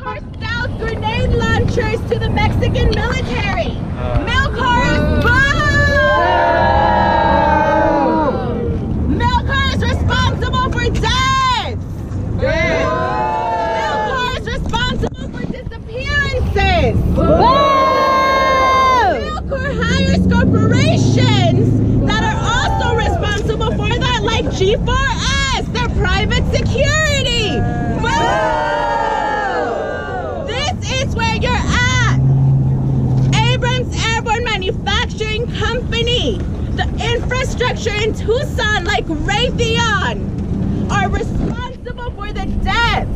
Milcar sells grenade launchers to the Mexican military. Milcar is boo! Milcar is responsible for deaths. Milcar is responsible for disappearances. Milcar hires corporations that are also responsible for that, like G4S, their private security. This is where you're at. Abrams Airborne Manufacturing Company, the infrastructure in Tucson, like Raytheon, are responsible for the deaths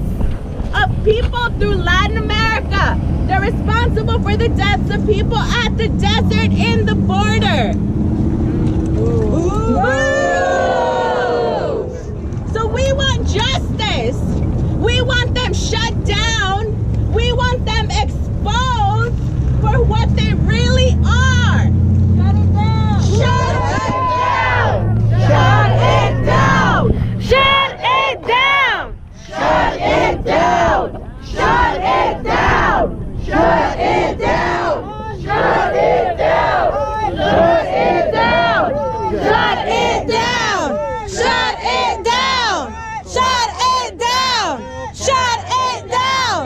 of people through Latin America. They're responsible for the deaths of people at the desert in the border. So we want justice. We want them shut down. We want them exposed for what they really are. Shut it down. Shut it down. Shut it down. Shut it down. Shut it down. Shut it down. Shut it down. Shut it down. Shut it down. Shut it down. Shut it down. Shut it down.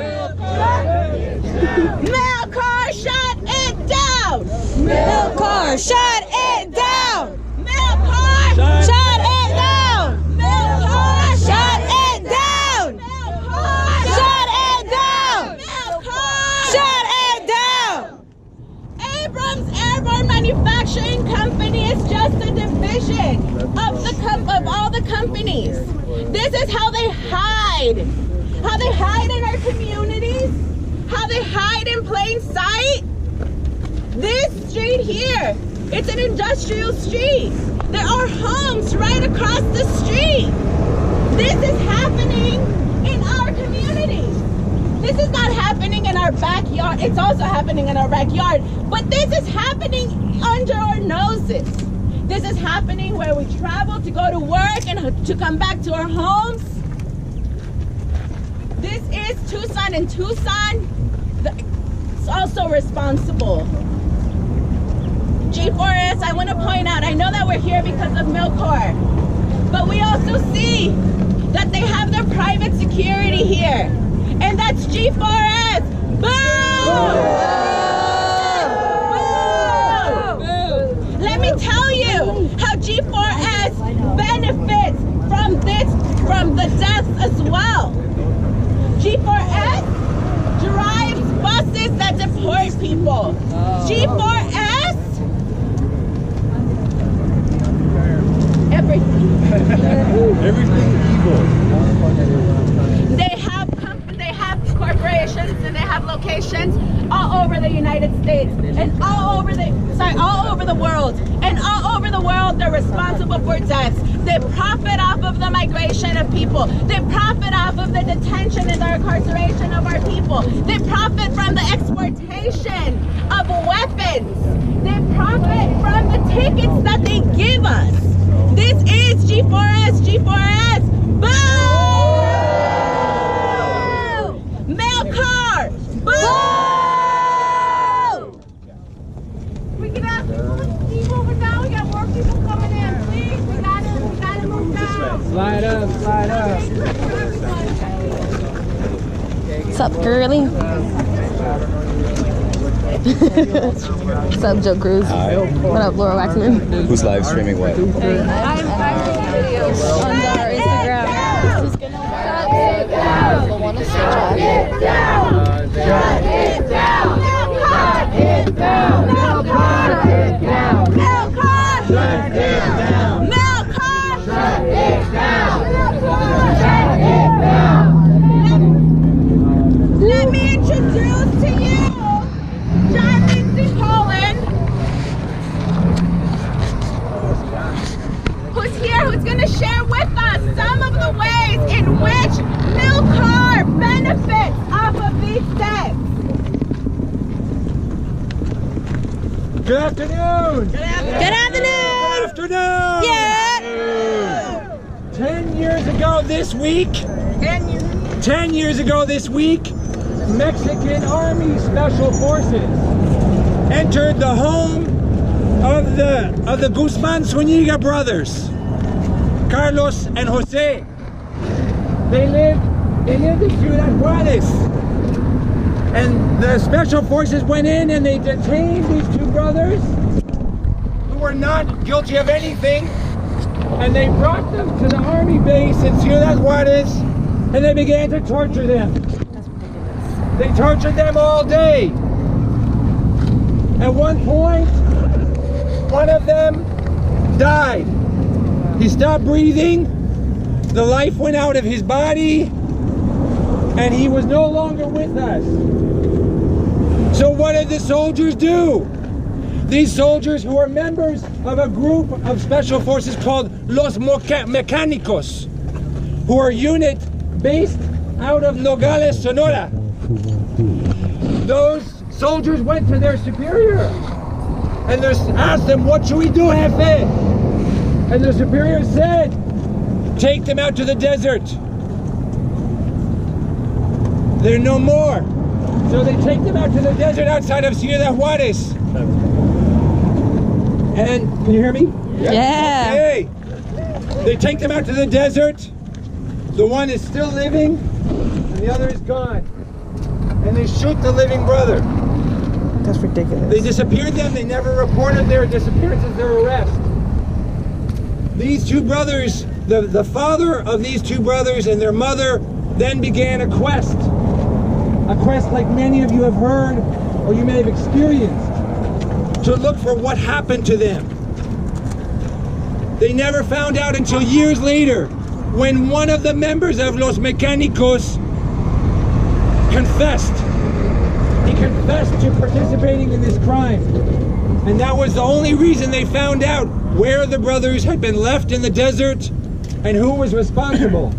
Milcar, shut it down. Milcar, shut it down. Milcar, shut it down. Milcar, shut it down. Milcar, shut it down. Milcar, shut it down. Abrams Airborne Manufacturing Company is just a division of all the companies. This is how they hide. How they hide in our communities. How they hide in plain sight. This street here, it's an industrial street. There are homes right across the street. This is happening in our communities. This is not happening in our backyard. It's also happening in our backyard. But this is happening under our noses. This is happening where we travel to go to work and to come back to our homes. This is Tucson, and Tucson is also responsible. G4S, I want to point out, I know that we're here because of Milcar, but we also see that they have their private security here, and that's G4S. Boo! Boo! Boo! Let me tell you how G4S benefits from the deaths as well. G4S drives buses that deport people. G4S, everything. Everything evil. They have corporations and they have locations all over the United States and all over the world. And all over the world, they're responsible for deaths. They profit off of the migration of people. They profit off of the detention and the incarceration of our people. They profit from the exportation of weapons. They profit from the tickets that they give us. This is G4S, G4S. Boo! Milcar! Boo! We can have keep moving down. We got more people coming in. Please, we gotta move down. Slide up, slide up. What's up, girly? What's up, Joe Cruz? What up, Laura Waxman? Who's live streaming what? I'm videos on our Instagram. Shut it down! Shut it down! Shut it down! Shut it down! Shut it down! Shut it down! Shut it down! Let me introduce to you John Lindsay Poland, who's here, who's going to share with us some of the ways in which Milcar benefits off of these deaths. Good afternoon. Good afternoon. Good afternoon. Yeah. 10 years ago this week. 10 years. 10 years ago this week, Mexican Army Special Forces entered the home of the Guzman Zuniga brothers, Carlos and Jose. They lived in Ciudad Juarez. And the Special Forces went in and they detained these two brothers who were not guilty of anything. And they brought them to the army base in Ciudad Juarez and they began to torture them. They tortured them all day. At one point, one of them died. He stopped breathing, the life went out of his body, and he was no longer with us. So what did the soldiers do? These soldiers, who are members of a group of special forces called Los Mecánicos, who are a unit based out of Nogales, Sonora. Those soldiers went to their superior and they asked them, what should we do, Jefe? And the superior said, take them out to the desert. They're no more. So they take them out to the desert outside of Ciudad Juarez. And, can you hear me? Yeah. Okay. They take them out to the desert. The one is still living, and the other is gone. And they shoot the living brother. That's ridiculous. They disappeared them. They never reported their disappearances, their arrest. These two brothers, the father of these two brothers and their mother then began a quest. A quest like many of you have heard or you may have experienced, to look for what happened to them. They never found out until years later, when one of the members of Los Mecánicos confessed. He confessed to participating in this crime. And that was the only reason they found out where the brothers had been left in the desert and who was responsible.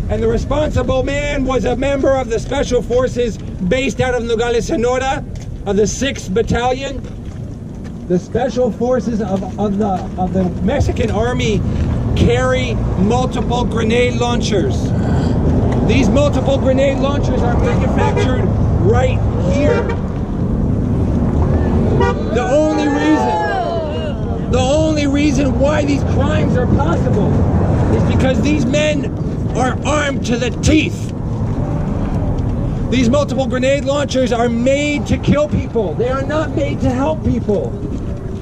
And the responsible man was a member of the Special Forces based out of Nogales, Sonora, of the 6th Battalion. The Special Forces of the Mexican Army carry multiple grenade launchers. These multiple grenade launchers are manufactured right here. The only reason why these crimes are possible is because these men are armed to the teeth. These multiple grenade launchers are made to kill people. They are not made to help people.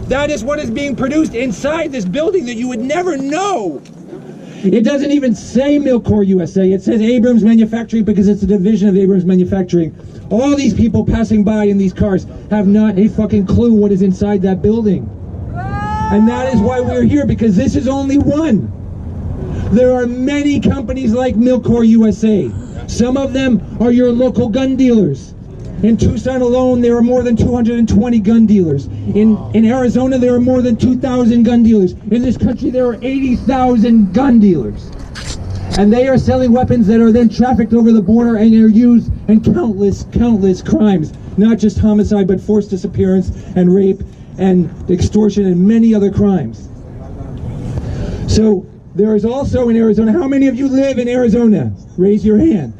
That is what is being produced inside this building that you would never know. It doesn't even say Milcor USA. It says Abrams Manufacturing because it's a division of Abrams Manufacturing. All these people passing by in these cars have not a fucking clue what is inside that building. And that is why we're here, because this is only one. There are many companies like Milcor USA. Some of them are your local gun dealers. In Tucson alone, there are more than 220 gun dealers. In Arizona, there are more than 2,000 gun dealers. In this country, there are 80,000 gun dealers. And they are selling weapons that are then trafficked over the border and are used in countless crimes. Not just homicide, but forced disappearance and rape and extortion and many other crimes. So there is also in Arizona, how many of you live in Arizona? Raise your hand.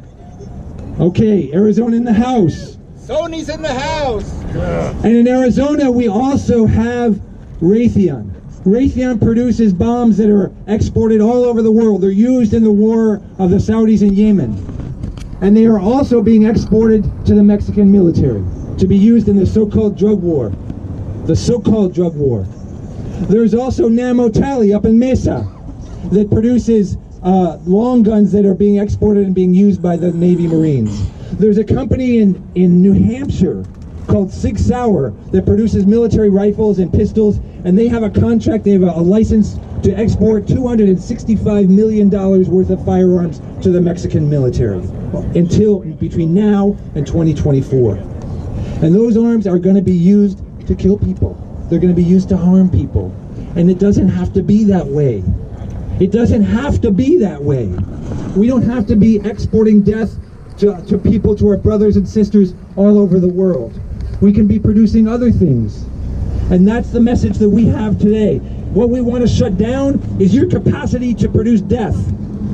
Okay, Arizona in the house. Sony's in the house. And in Arizona, we also have Raytheon. Raytheon produces bombs that are exported all over the world. They're used in the war of the Saudis in Yemen. And they are also being exported to the Mexican military to be used in the so-called drug war. The so-called drug war. There's also Namotali up in Mesa that produces long guns that are being exported and being used by the Navy Marines. There's a company in New Hampshire called Sig Sauer that produces military rifles and pistols, and they have a contract, they have a license to export $265 million worth of firearms to the Mexican military until between now and 2024. And those arms are going to be used to kill people. They're going to be used to harm people. And it doesn't have to be that way. It doesn't have to be that way. We don't have to be exporting death to people, to our brothers and sisters all over the world. We can be producing other things. And that's the message that we have today. What we want to shut down is your capacity to produce death.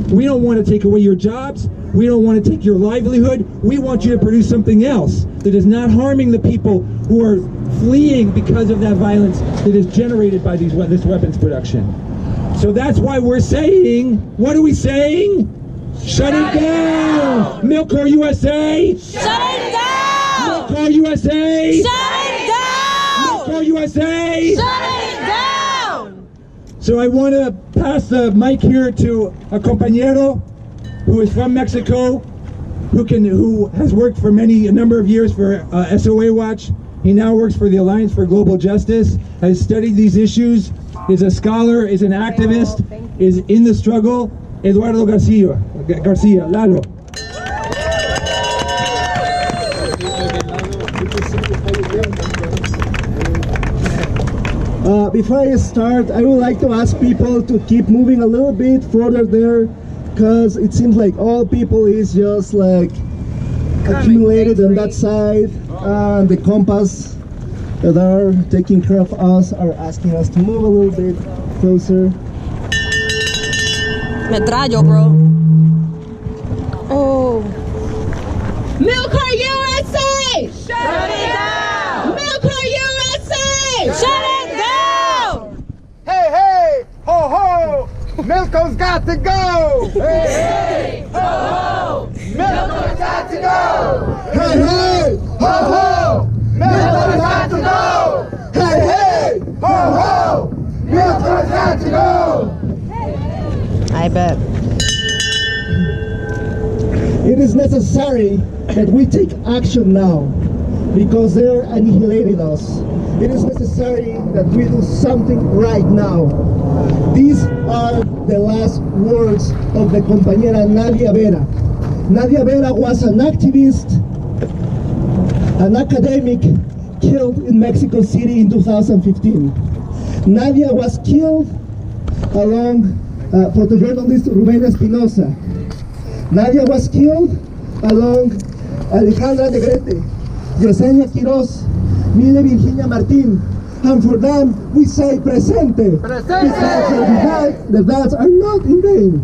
We don't want to take away your jobs. We don't want to take your livelihood. We want you to produce something else that is not harming the people who are fleeing because of that violence that is generated by this weapons production. So that's why we're saying, what are we saying? Shut it down! Milcor USA! Shut it down! Milcor USA! Shut it down! Milcor USA! Shut it down! So I want to pass the mic here to a compañero who is from Mexico, who has worked for a number of years for SOA Watch. He now works for the Alliance for Global Justice, has studied these issues, is a scholar, is an activist, is in the struggle. Eduardo Garcia, Lalo. Before I start, I would like to ask people to keep moving a little bit further there, because it seems like all people is just like accumulated on that side, and the compass that are taking care of us are asking us to move a little bit closer. Metrallo, bro. Oh. Milcor USA! Shut it down! Milcor USA! Shut it down! Hey, hey, ho, ho! Milco's got to go! Hey, hey, ho, ho! Milco's got to go! Hey, hey, ho, ho! Milco's got to go! Hey, hey, ho, ho! Milco's got to go! I bet. It is necessary that we take action now, because they're annihilating us. It is necessary that we do something right now. These are the last words of the compañera Nadia Vera. Nadia Vera was an activist, an academic, killed in Mexico City in 2015. Nadia was killed along photojournalist Rubén Espinosa. Nadia was killed along Alejandra Negrete, Yesenia Quiroz, Mile Virginia Martín, and for them we say presente, because the votes are not in vain.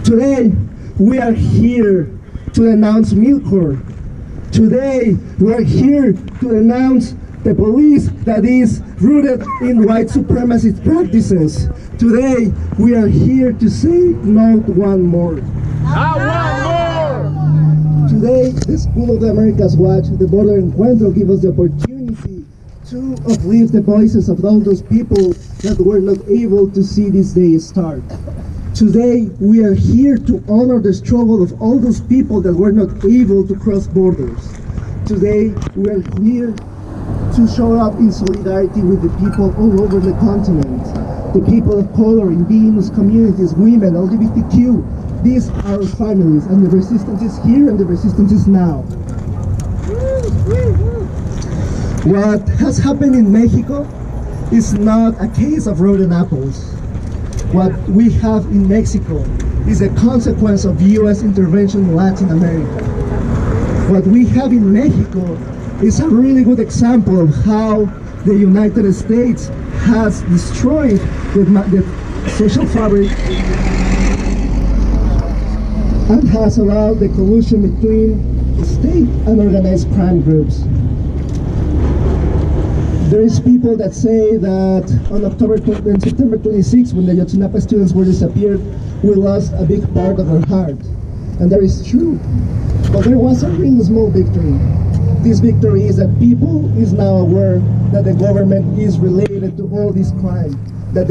Today we are here to announce Milcor. Today we are here to announce the police that is rooted in white supremacist practices. Today, we are here to say not one more. Not one more! Today, the School of the Americas Watch, the border Encuentro, give us the opportunity to uplift the voices of all those people that were not able to see this day start. Today, we are here to honor the struggle of all those people that were not able to cross borders. Today, we are here to show up in solidarity with the people all over the continent, the people of color, indigenous communities, women, LGBTQ. These are our families, and the resistance is here and the resistance is now. What has happened in Mexico is not a case of rotten apples. What we have in Mexico is a consequence of US intervention in Latin America. What we have in Mexico is a really good example of how the United States has destroyed the social fabric and has allowed the collusion between the state and organized crime groups. There is people that say that on September 26, when the Yotzinapa students were disappeared, we lost a big part of our heart. And that is true. But there was a really small victory. This victory is that people is now aware that the government is related to all this crime.